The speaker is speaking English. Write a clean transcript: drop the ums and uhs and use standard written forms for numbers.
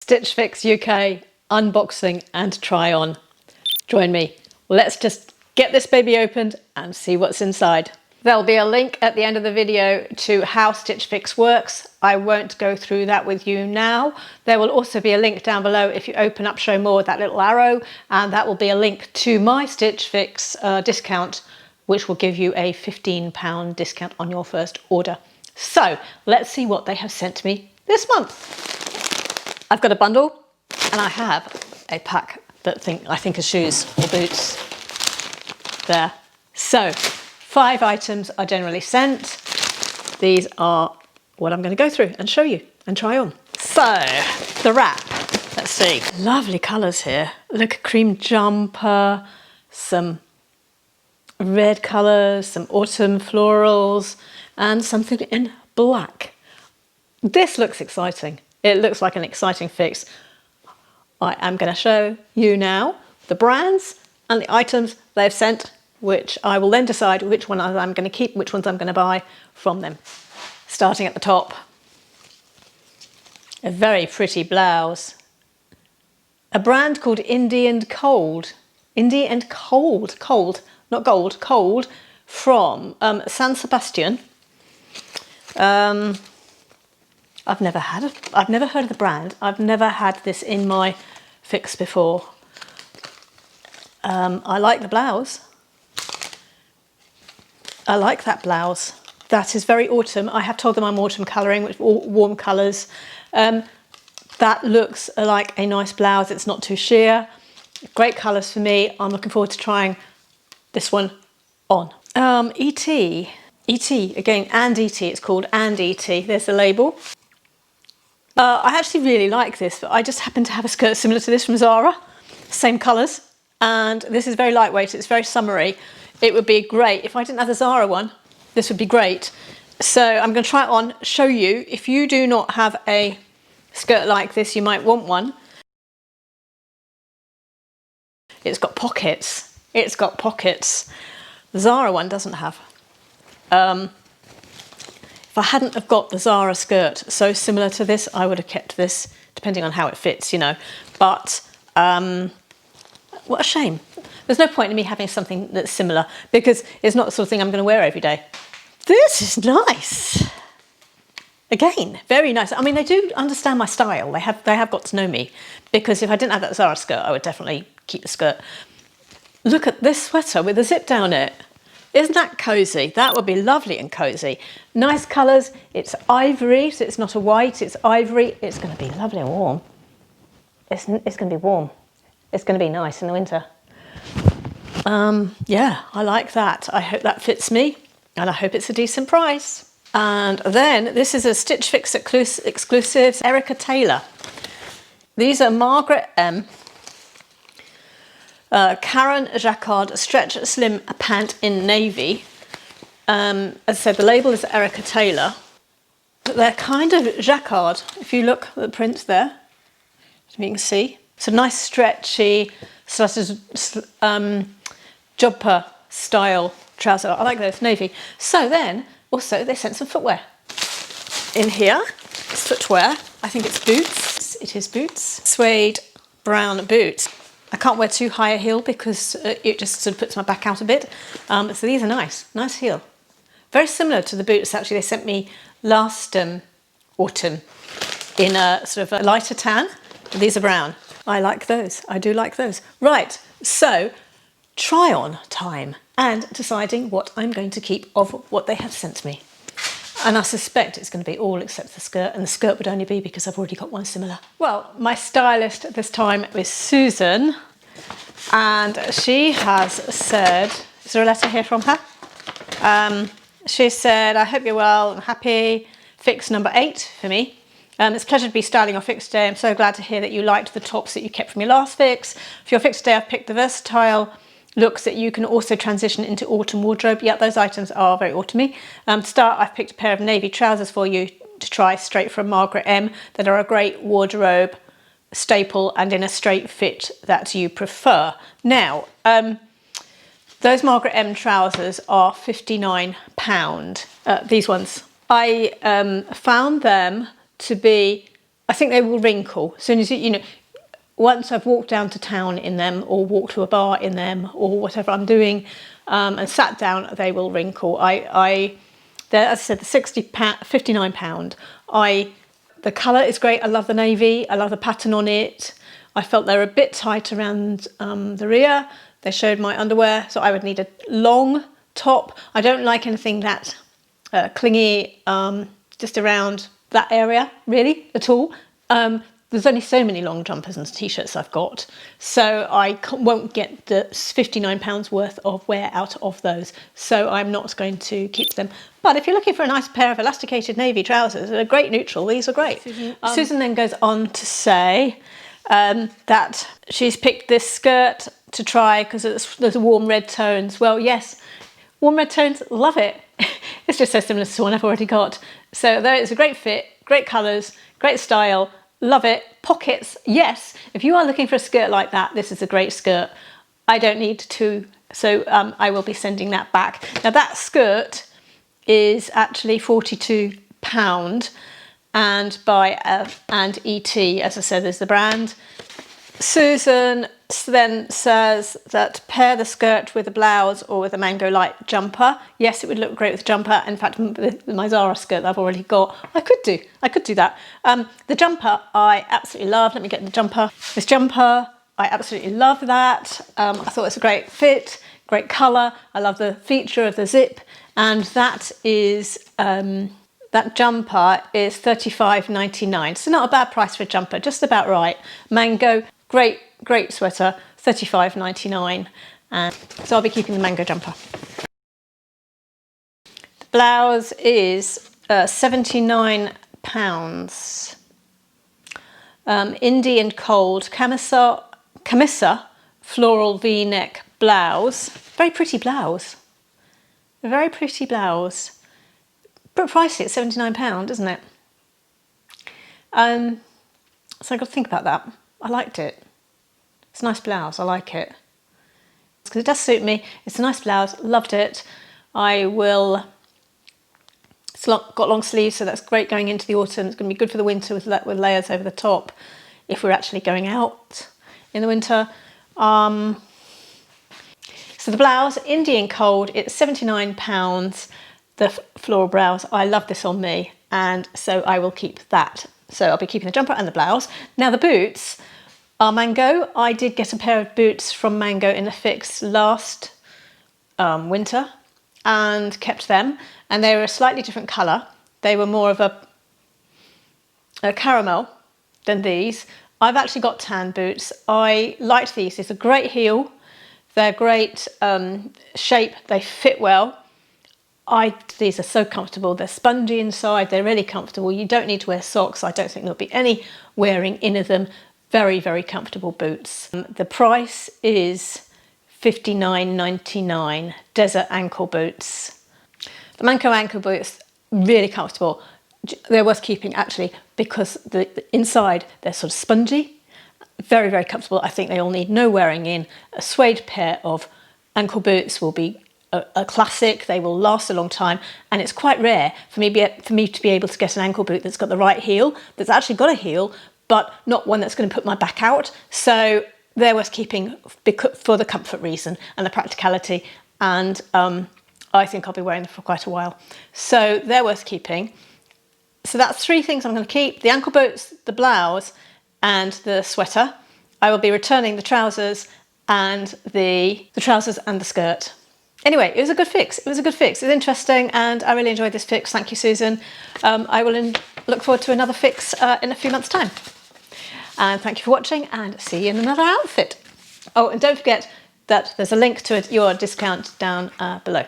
Stitch Fix UK unboxing and try on. Join me. Let's just get this baby opened and see what's inside. There'll be a link at the end of the video to how Stitch Fix works. I won't go through that with you now. There will also be a link down below if you open up Show More, that little arrow, and that will be a link to my Stitch Fix discount, which will give you a £15 discount on your first order. So let's see what they have sent me this month. I've got a bundle and I have a pack that I think are shoes or boots. There. So 5 items are generally sent. These are what I'm going to go through and show you and try on. So the wrap, let's see. Lovely colours here. Look, a cream jumper, some red colours, some autumn florals, and something in black. This looks exciting. It looks like an exciting fix. I am going to show you now the brands and the items they've sent, which I will then decide which one I'm going to keep, which ones I'm going to buy from them. Starting at the top, a very pretty blouse. A brand called Indie and Cold. Indie and Cold, cold, not gold, cold, from San Sebastian. I've never heard of the brand. I've never had this in my fix before. I like the blouse. I like that blouse. That is very autumn. I have told them I'm autumn colouring, which warm colours. That looks like a nice blouse. It's not too sheer. Great colours for me. I'm looking forward to trying this one on. E.T. E.T. again, and E.T. It's called and E.T. There's the label. I actually really like this, but I just happen to have a skirt similar to this from Zara. Same colours. And this is very lightweight. It's very summery. It would be great. If I didn't have the Zara one, this would be great. So I'm going to try it on, show you. If you do not have a skirt like this, you might want one. It's got pockets. It's got pockets. The Zara one doesn't have. If I hadn't have got the Zara skirt so similar to this, I would have kept this, depending on how it fits, you know. But what a shame. There's no point in me having something that's similar because it's not the sort of thing I'm going to wear every day. This is nice. Again, very nice. I mean, they do understand my style. They have got to know me, because if I didn't have that Zara skirt, I would definitely keep the skirt. Look at this sweater with a zip down it. Isn't that cosy? That would be lovely and cosy. Nice colours. It's ivory, so it's not a white, it's ivory. It's going to be lovely and warm. It's going to be warm. It's going to be nice in the winter. Yeah, I like that. I hope that fits me, and I hope it's a decent price. And then this is a Stitch Fix exclusive, Erica Taylor. These are Margaret M. Karen Jacquard stretch slim pant in navy. As I said, the label is Erica Taylor, but they're kind of jacquard. If you look at the print there, if you can see, it's a nice stretchy sort of jumper style trouser. I like those, navy. So then also they sent some footwear in here. It's footwear. I think it's boots. It is boots. Suede brown boots. I can't wear too high a heel because it just sort of puts my back out a bit. So these are nice heel. Very similar to the boots actually they sent me last autumn in a sort of a lighter tan. These are brown. I like those. I do like those. Right, so try on time and deciding what I'm going to keep of what they have sent me. And I suspect it's going to be all except the skirt, and the skirt would only be because I've already got one similar. Well, my stylist this time is Susan, and she has said, is there a letter here from her? She said, I hope you're well and happy. Fix number 8 for me. It's a pleasure to be styling your fix today. I'm so glad to hear that you liked the tops that you kept from your last fix. For your fix today, I've picked the versatile looks that you can also transition into autumn wardrobe. Yeah, those items are very autumny. To start, I've picked a pair of navy trousers for you to try straight from Margaret M that are a great wardrobe staple and in a straight fit that you prefer. Now, those Margaret M trousers are £59. These ones. I found them to be I think they will wrinkle as soon as you know. Once I've walked down to town in them, or walked to a bar in them, or whatever I'm doing, and sat down, they will wrinkle. As I said, the £59. The colour is great. I love the navy. I love the pattern on it. I felt they're a bit tight around the rear. They showed my underwear, so I would need a long top. I don't like anything that clingy, just around that area, really, at all. There's only so many long jumpers and t-shirts I've got, so I won't get the £59 worth of wear out of those, so I'm not going to keep them. But if you're looking for a nice pair of elasticated navy trousers, a great neutral, these are great. Susan then goes on to say that she's picked this skirt to try because there's warm red tones. Well, yes, warm red tones, love it. It's just so similar to one I've already got. So there, it's a great fit, great colours, great style. Love it. Pockets, yes. If you are looking for a skirt like that, this is a great skirt. I don't need to, so I will be sending that back. Now that skirt is actually £42, and and ET, as I said, is the brand. Susan then says that pair the skirt with a blouse or with a mango light jumper. Yes, it would look great with a jumper. In fact, my Zara skirt that I've already got, I could do that. The jumper I absolutely love. Let me get the jumper. This jumper, I absolutely love that. I thought it's a great fit, great colour. I love the feature of the zip, and that is that jumper is £35.99. So not a bad price for a jumper, just about right. Mango. Great sweater, £35.99, and so I'll be keeping the mango jumper. The blouse is £79. Indian cold camisa floral V-neck blouse. Very pretty blouse. A very pretty blouse. But pricey at £79, isn't it? So I've got to think about that. I liked it. It's a nice blouse, I like it. Because it does suit me. It's a nice blouse, loved it. It's got long sleeves, so that's great going into the autumn. It's going to be good for the winter with layers over the top if we're actually going out in the winter. So the blouse, Indian cold, it's £79. The floral blouse, I love this on me, and so I will keep that. So I'll be keeping the jumper and the blouse. Now the boots are Mango. I did get a pair of boots from Mango in a fix last winter and kept them. And they were a slightly different colour. They were more of a caramel than these. I've actually got tan boots. I liked these. It's a great heel. They're great shape. They fit well. These are so comfortable. They're spongy inside. They're really comfortable. You don't need to wear socks. I don't think there'll be any wearing in of them. Very, very comfortable boots. The price is £59.99. Desert ankle boots. The Manco ankle boots, really comfortable. They're worth keeping actually because the inside they're sort of spongy. Very, very comfortable. I think they all need no wearing in. A suede pair of ankle boots will be a classic. They will last a long time, and it's quite rare for me to be able to get an ankle boot that's got the right heel, that's actually got a heel, but not one that's going to put my back out. So they're worth keeping for the comfort reason and the practicality, and I think I'll be wearing them for quite a while. So they're worth keeping. So that's three things I'm going to keep: the ankle boots, the blouse, and the sweater. I will be returning the trousers and the skirt. Anyway, it was a good fix. It was interesting, and I really enjoyed this fix. Thank you, Susan. I will look forward to another fix in a few months' time. And thank you for watching, and see you in another outfit. Oh, and don't forget that there's a link to your discount down below.